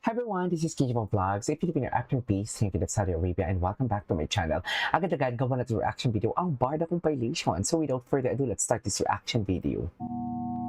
Hi everyone, this is Kijimo Vlogs, a Filipino actor based in Saudi Arabia, and welcome back to my channel. Agad-agad gawa na ito reaction video ang Barda compilation. So without further ado, let's start this reaction video.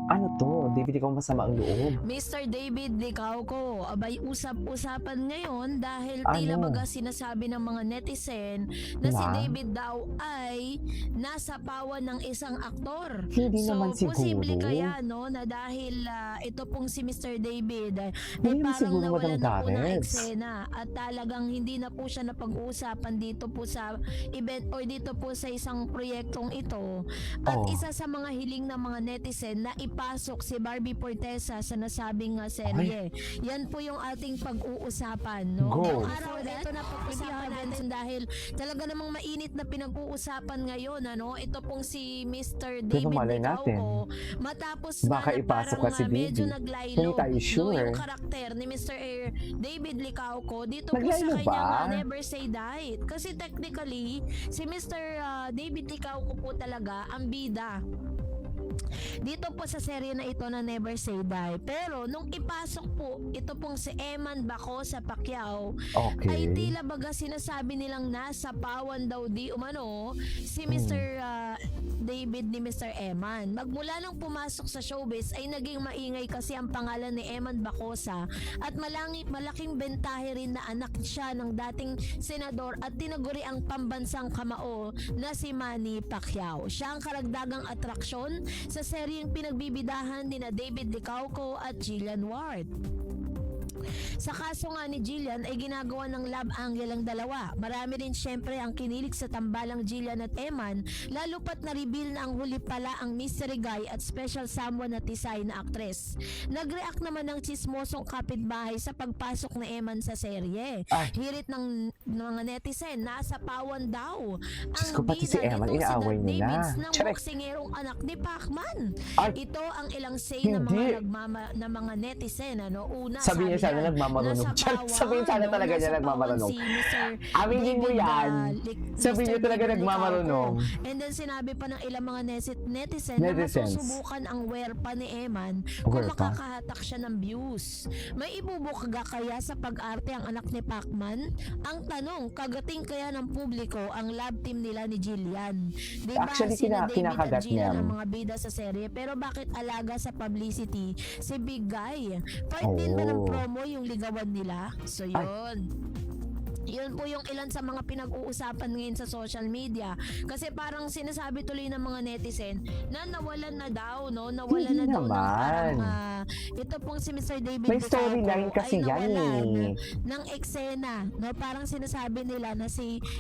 Ano to? David, ikaw masama ang loob. Mr. David Licauco, abay usap-usapan ngayon dahil tila Ano? baga sinasabi ng mga netizen na si Na? David daw ay nasa pawan ng isang aktor. Hindi naman siguro. Posible kaya no na dahil ito pong si Mr. David ay Hindi naman parang siguro, nawalan Madam na po ng Garrett. eksena at talagang hindi na po siya napag-uusapan dito po sa event o dito po sa isang proyektong ito. At Oh. isa sa mga hiling ng mga netizen na ipasok si Barbie Fortesa sa nasabing serye. Yan po yung ating pag-uusapan, no? Go. Ngayong araw na ito na pag-usapan natin dahil talaga namang mainit na pinag-uusapan ngayon, ano? Ito pong si Mr. David malay natin. Licauco. Matapos Baka na ipasok parang ka si medyo Baby. naglaylo, Hindi tayo sure. no? Yung karakter ni Mr. David Licauco dito po sa Naglaylo ba? kanyang Never Say Die. Kasi technically, si Mr. David Licauco po talaga ang bida dito po sa serye na ito na Never Say Die. Pero nung ipasok po ito pong si Eman Bacosa Pacquiao, ay Okay. tila baga sinasabi nilang nasa pawan daw di umano si Mr. David ni Mr. Eman. Magmula nang pumasok sa showbiz ay naging maingay kasi ang pangalan ni Eman Bacosa at malaking bentahe rin na anak siya ng dating senador at tinaguri ang pambansang kamao na si Manny Pacquiao. Siya ang karagdagang atraksyon sa seryeng pinagbibidahan ni na David Licauco at Jillian Ward. Sa kaso nga ni Jillian ay ginagawa ng love angle ang dalawa. Marami rin syempre ang kinilig sa tambalang Jillian at Eman, lalo pat na-reveal na ang huli pala ang mystery guy at special someone na tisay na aktres. Nag-react naman ng chismosong kapitbahay sa pagpasok ni Eman sa serye. Ay. Hirit ng mga netizen, nasa pawan daw Diyos ko, pati si Eman, nitong inaaway Nat nila. Davids ng Charek. boksingerong anak ni Pacman. Ay. Ito ang ilang say ng Hindi. mga netizen, ano? Una, Sabi niya sana yan, nagmamarunong. nasa Charot. pawan, Sabi niya sana no? talaga niya Nasa nagmamarunong. pawan si Mr. Aminin mo David, yan. Sabi niya Mr. talaga David nagmamarunong. Licauco. And then sinabi pa ng ilang mga netizen na Netizens. masusubukan ang werpa ni Eman kung Werpa? makakahatak siya ng views. May ibubukaga kaya sa pag-arte ang anak ni Pacman? Ang tanong, kagating kaya ng publiko ang love team nila ni Jillian? Diba Actually, sina David at kinakagat Jillian niya. ang mga bida sa serye, pero bakit alaga sa publicity si Big Guy? Part din ba ng Oh. promo yung ligawan nila? So yun. Yun po yung ilan sa mga pinag-uusapan ngayon sa social media. Kasi parang sinasabi tuloy ng mga netizen na nawalan na daw, no? Nawalan Hindi na daw ng parang naman. ito pong si Mr. David May Licauco storyline kasi ay yan nawalan eh. ng eksena, no? Parang sinasabi nila na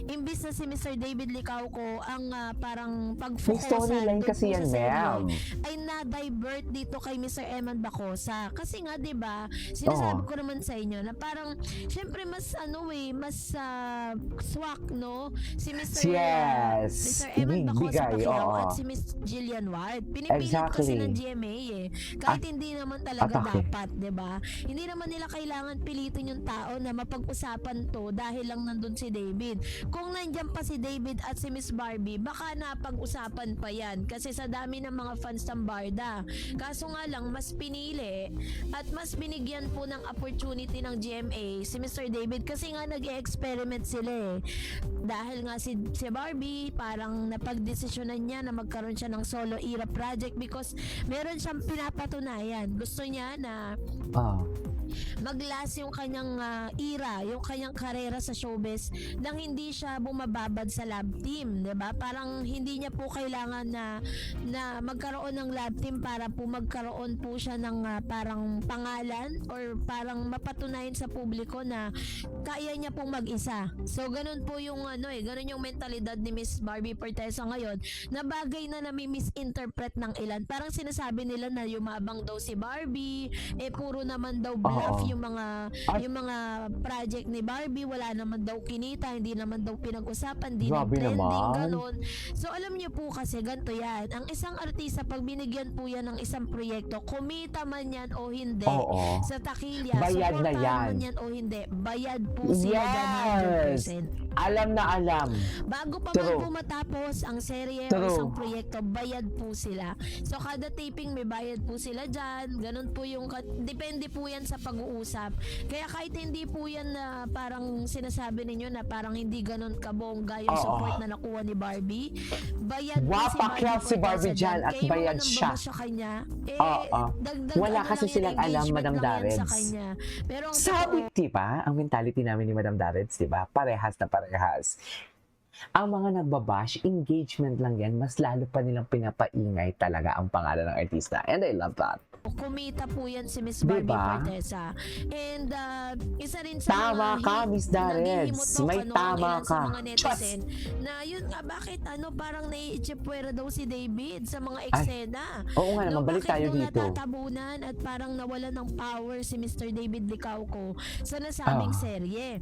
imbis na si Mr. David Licauco ang parang May pag-focusan storyline doon kasi po yan, sa serye, ma'am. ay na-divert dito kay Mr. Eman Bacosa. Kasi nga, 'di ba, sinasabi Oo. ko naman sa inyo na parang syempre mas mas swak, no? Si Mr. Yes. Mr. Eman Bacosa Bigay, Pacquiao oo. at si Miss Jillian Ward. Pinipilit kasi Exactly. ng GMA kahit hindi naman talaga atake. dapat, 'di ba? Hindi naman nila kailangan pilitin yung tao na mapag-usapan to dahil lang nandun si David. Kung nandiyan pa si David at si Miss Barbie, baka napag-usapan pa yan kasi sa dami ng mga fans ng Barda. Kaso nga lang, mas pinili at mas binigyan po ng opportunity ng GMA si Mr. David kasi nga nag-experiment sila dahil nga si Barbie parang napagdesisyonan niya na magkaroon siya ng solo era project because meron siyang pinapatunayan. Gusto niya na Ah. mag-last yung kanyang era, yung kanyang karera sa showbiz nang hindi siya bumababad sa lab team, 'di ba? Parang hindi niya po kailangan na magkaroon ng lab team para po magkaroon po siya ng parang pangalan or parang mapatunayan sa publiko na kaya niya pong mag-isa. So ganun po yung ganun yung mentalidad ni Miss Barbie Fortesa ngayon na bagay na nami-misinterpret ng ilan. Parang sinasabi nila na yumabang daw si Barbie, puro naman daw bluff Oo. yung mga project ni Barbie, wala naman daw kinita, hindi naman daw pinag-usapan, hindi na Grabe trending, naman. ganon. So alam niyo po kasi ganito yan, ang isang artista pag binigyan po yan ng isang proyekto, kumita man yan o hindi, Oo. sa takilya, Bayad na suportahan yan. man yan o hindi, bayad po sila Yes. 100%. Alam na alam. Bago pa True. man po matapos ang serye o True. isang proyekto, bayad po sila. So kada taping may bayad po sila dyan. Ganun po yung, depende po yan sa pag-uusap. Kaya kahit hindi po yan na parang sinasabi ninyo na parang hindi ganun kabongga yung Oo. support na nakuha ni Barbie, bayad din Wow, si Pacquiao si Barbie Forteza dyan at Kaya yung bayad mga siya. nambaba sa kanya, Oo. dagdag Wala ano kasi lang yan, silang alam, engagement Madam lang yan sa Dareds. kanya. Pero ang Sabi, totoo, diba, ang mentality namin ni Madam Dareds, diba, parehas na parehas. Ang mga nagbabash, engagement lang yan, mas lalo pa nilang pinapaingay talaga ang pangalan ng artista. And I love that. kumita po yan si Miss Diba? Barbie Forteza. And isa rin sa Tama mga ka, Miss Dareds. nanghihimutok, May tama ilan ka. sa mga netizen na yun nga, bakit parang naiitsipwera daw si David sa mga eksena. Oo nga naman, balik tayo bakit dito. daw natatabunan at parang nawala ng power si Mr. David Licauco sa nasabing serye.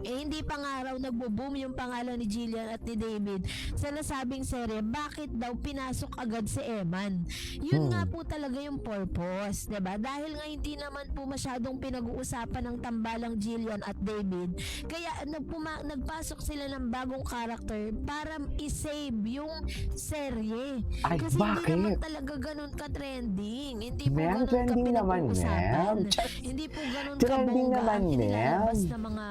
Hindi pa nga raw nagbo-boom yung pangalan ni Jillian at ni David sa nasabing serye, bakit daw pinasok agad si Eman? Yun nga po talaga yung purpose, 'di ba? Dahil nga hindi naman po masyadong pinag-uusapan ng tambalang Jillian at David, kaya nagpasok sila ng bagong character para i-save yung serye. Ay, Kasi bakit? hindi naman talaga ganun ka-trending. Hindi po Ma'am, ganun trending naman, ka-pinag-uusapan. ma'am. Hindi po ganun Trending kabongga naman, ang inilalabas ma'am. na mga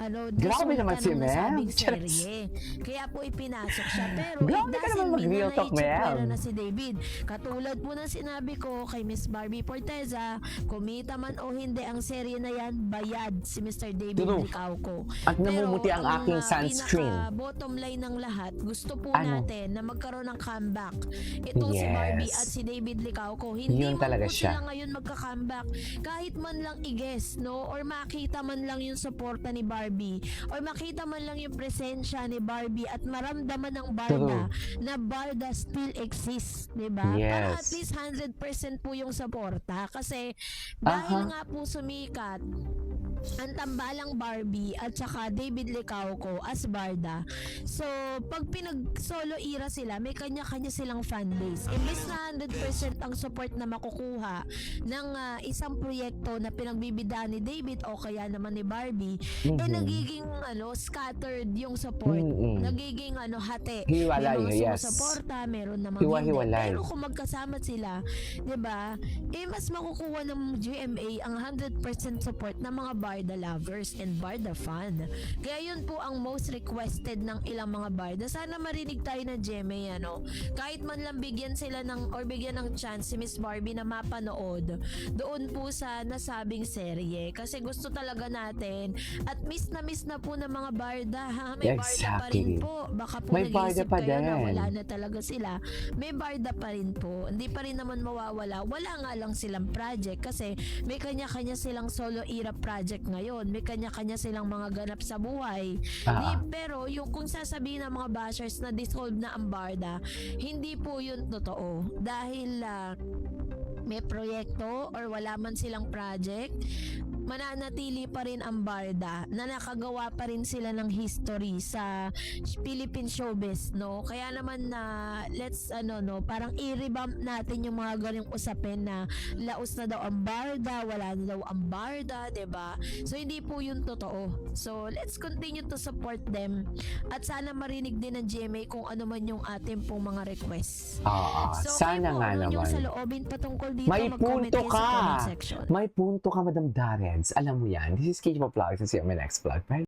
Grabe resulta naman si ng ma'am. nasabing Charis. serye. Kaya po ipinasok siya. Pero Grabe it ka naman doesn't mean mag-real na talk, naitsipwera ma'am. na si David. Katulad po ng sinabi ko kay Miss Barbie Forteza, kumita man o hindi ang serye na yan, bayad si Mr. David True. Licauco. At namumuti ang aking sunscreen. Bottom line ng lahat, gusto po Ano? natin na magkaroon ng comeback. Itong si Yes. Barbie at si David Licauco. Hindi Yun man talaga po siya. sila ngayon magka-comeback. Kahit man lang i-guess, no? Or makita man lang yung suporta ni Barbie. Or makita man lang yung presensya ni Barbie at maramdaman ng Barda na Barda still exists, di ba? Para Yes. at least 100% po yung suporta. Kasi dahil nga po sumikat ang tambalang Barbie at saka David Licauco as Barda. So, pag pinag-solo era sila, may kanya-kanya silang fanbase. Imbes na 100% ang support na makukuha ng isang proyekto na pinagbibidaan ni David o kaya naman ni Barbie, nagiging scattered yung support. Nagiging hati. Hiwalay, May mga yes. sumusuporta, meron namang Hiwa-hiwalay. hindi. Pero kung magkasama sila, 'di ba? Mas makukuha ng GMA ang 100% support ng mga Barda lovers and Barda fan. Kaya yun po ang most requested ng ilang mga Barda. Sana marinig tayo na GMA, kahit man lang bigyan sila bigyan ng chance si Miss Barbie na mapanood doon po sa nasabing serye. Kasi gusto talaga natin at miss na po ng mga Barda, ha? May Barda pa rin Exactly. po. Baka po May Barda nag-iisip pa kayo na din. wala na talaga sila. May Barda pa rin po. Hindi pa rin naman mawawala. Wala nga lang silang project kasi may kanya-kanya silang solo era project ngayon. May kanya-kanya silang mga ganap sa buhay. Pero yung kung sasabihin ng mga bashers na dissolve na ang Barda, hindi po yun totoo. Dahil may proyekto or wala man silang project, mananatili pa rin ang Barda na nakagawa pa rin sila ng history sa Philippine showbiz, no? Kaya naman let's parang i-revamp natin yung mga ganyung usapin na laos na daw ang Barda, wala na daw ang Barda, 'di ba? So hindi po yun totoo. So let's continue to support them at sana marinig din ng GMA kung ano man yung ating pong mga requests. So, Sana kayo po, nga ano yung naman. saloobin patungkol dito, May mag-comment punto kayo sa comment ka. section. May punto ka, Madam Dareds. Alam mo yan. This is Kate Vlogs. See you on my next vlog. Bye.